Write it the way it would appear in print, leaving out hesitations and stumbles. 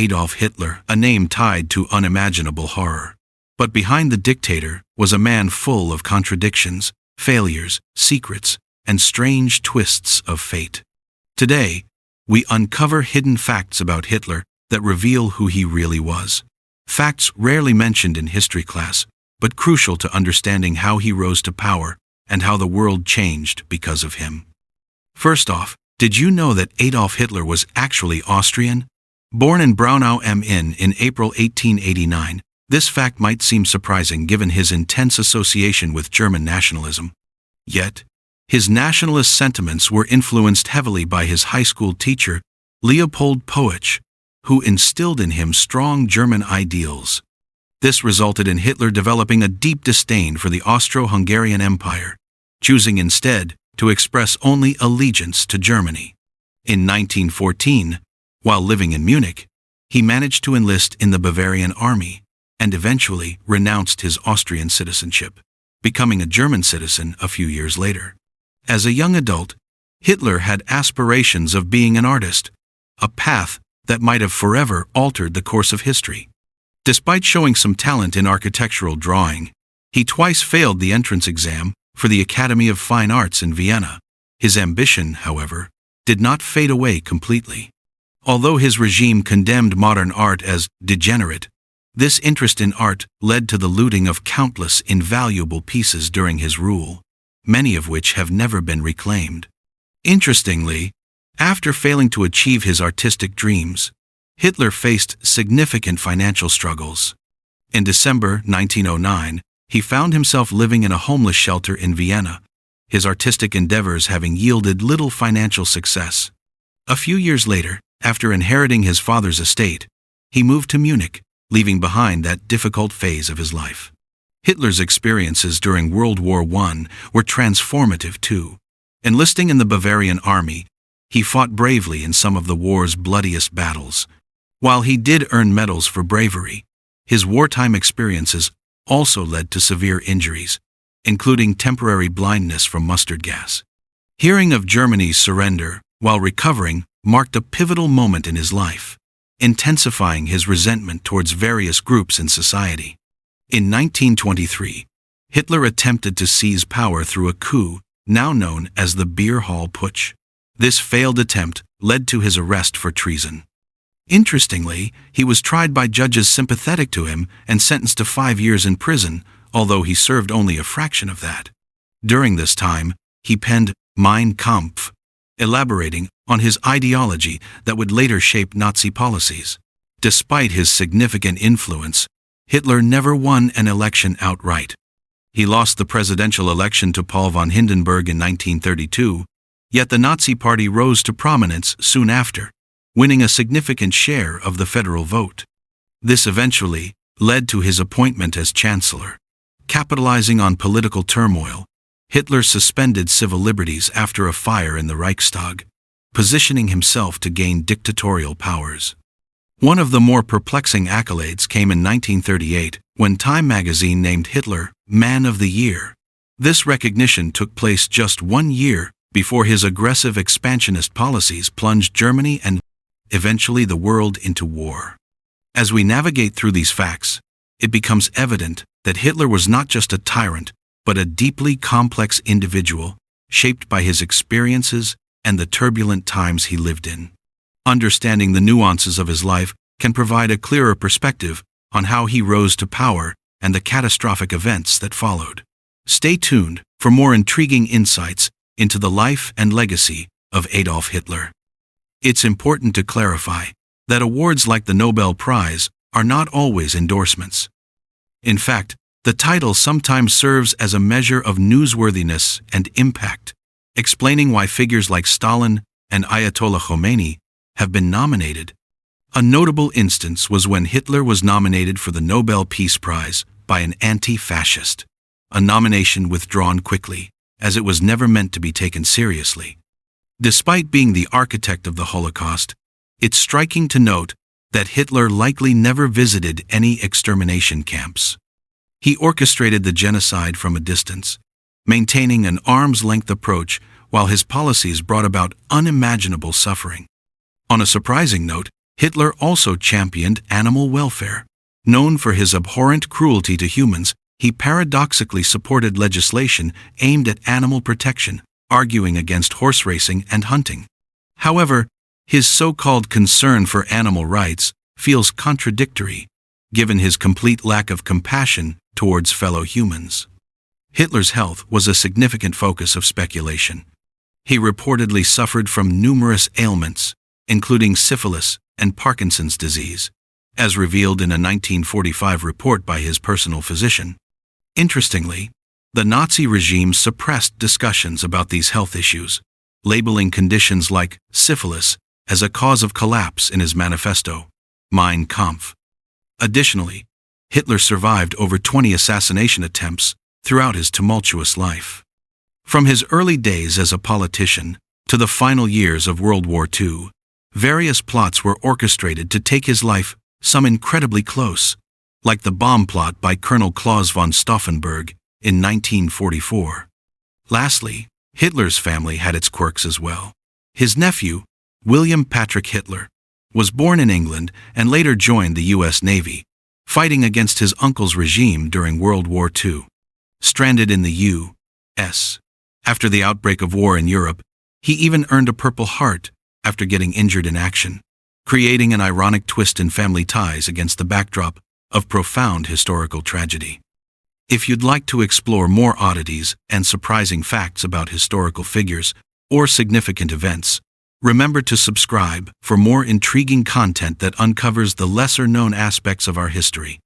Adolf Hitler, a name tied to unimaginable horror. But behind the dictator was a man full of contradictions, failures, secrets, and strange twists of fate. Today, we uncover hidden facts about Hitler that reveal who he really was. Facts rarely mentioned in history class, but crucial to understanding how he rose to power and how the world changed because of him. First off, did you know that Adolf Hitler was actually Austrian? Born in Braunau am Inn in April 1889, this fact might seem surprising given his intense association with German nationalism. Yet, his nationalist sentiments were influenced heavily by his high school teacher, Leopold Poetsch, who instilled in him strong German ideals. This resulted in Hitler developing a deep disdain for the Austro-Hungarian Empire, choosing instead to express only allegiance to Germany. In 1914, while living in Munich, he managed to enlist in the Bavarian army and eventually renounced his Austrian citizenship, becoming a German citizen a few years later. As a young adult, Hitler had aspirations of being an artist, a path that might have forever altered the course of history. Despite showing some talent in architectural drawing, he twice failed the entrance exam for the Academy of Fine Arts in Vienna. His ambition, however, did not fade away completely. Although his regime condemned modern art as degenerate, this interest in art led to the looting of countless invaluable pieces during his rule, many of which have never been reclaimed. Interestingly, after failing to achieve his artistic dreams, Hitler faced significant financial struggles. In December 1909, he found himself living in a homeless shelter in Vienna, his artistic endeavors having yielded little financial success. A few years later, after inheriting his father's estate, he moved to Munich, leaving behind that difficult phase of his life. Hitler's experiences during World War I were transformative too. Enlisting in the Bavarian army, he fought bravely in some of the war's bloodiest battles. While he did earn medals for bravery, his wartime experiences also led to severe injuries, including temporary blindness from mustard gas. Hearing of Germany's surrender while recovering marked a pivotal moment in his life, intensifying his resentment towards various groups in society. In 1923, Hitler attempted to seize power through a coup now known as the Beer Hall Putsch. This failed attempt led to his arrest for treason. Interestingly, he was tried by judges sympathetic to him and sentenced to 5 years in prison, although he served only a fraction of that. During this time, he penned Mein Kampf, elaborating on his ideology that would later shape Nazi policies. Despite his significant influence, Hitler never won an election outright. He lost the presidential election to Paul von Hindenburg in 1932, yet the Nazi Party rose to prominence soon after, winning a significant share of the federal vote. This eventually led to his appointment as chancellor. Capitalizing on political turmoil, Hitler suspended civil liberties after a fire in the Reichstag, positioning himself to gain dictatorial powers. One of the more perplexing accolades came in 1938 when Time magazine named Hitler Man of the Year. This recognition took place just 1 year before his aggressive expansionist policies plunged Germany and eventually the world into war. As we navigate through these facts, it becomes evident that Hitler was not just a tyrant, but a deeply complex individual, shaped by his experiences and the turbulent times he lived in. Understanding the nuances of his life can provide a clearer perspective on how he rose to power and the catastrophic events that followed. Stay tuned for more intriguing insights into the life and legacy of Adolf Hitler. It's important to clarify that awards like the Nobel Prize are not always endorsements. In fact, the title sometimes serves as a measure of newsworthiness and impact, explaining why figures like Stalin and Ayatollah Khomeini have been nominated. A notable instance was when Hitler was nominated for the Nobel Peace Prize by an anti-fascist, a nomination withdrawn quickly, as it was never meant to be taken seriously. Despite being the architect of the Holocaust, it's striking to note that Hitler likely never visited any extermination camps. He orchestrated the genocide from a distance, maintaining an arm's-length approach while his policies brought about unimaginable suffering. On a surprising note, Hitler also championed animal welfare. Known for his abhorrent cruelty to humans, he paradoxically supported legislation aimed at animal protection, arguing against horse racing and hunting. However, his so-called concern for animal rights feels contradictory, given his complete lack of compassion towards fellow humans. Hitler's health was a significant focus of speculation. He reportedly suffered from numerous ailments, including syphilis and Parkinson's disease, as revealed in a 1945 report by his personal physician. Interestingly, the Nazi regime suppressed discussions about these health issues, labeling conditions like syphilis as a cause of collapse in his manifesto, Mein Kampf. Additionally, Hitler survived over 20 assassination attempts throughout his tumultuous life. From his early days as a politician to the final years of World War II, various plots were orchestrated to take his life, some incredibly close, like the bomb plot by Colonel Claus von Stauffenberg in 1944. Lastly, Hitler's family had its quirks as well. His nephew, William Patrick Hitler, was born in England and later joined the U.S. Navy, fighting against his uncle's regime during World War II. Stranded in the U.S. after the outbreak of war in Europe, he even earned a Purple Heart after getting injured in action, creating an ironic twist in family ties against the backdrop of profound historical tragedy. If you'd like to explore more oddities and surprising facts about historical figures or significant events, remember to subscribe for more intriguing content that uncovers the lesser-known aspects of our history.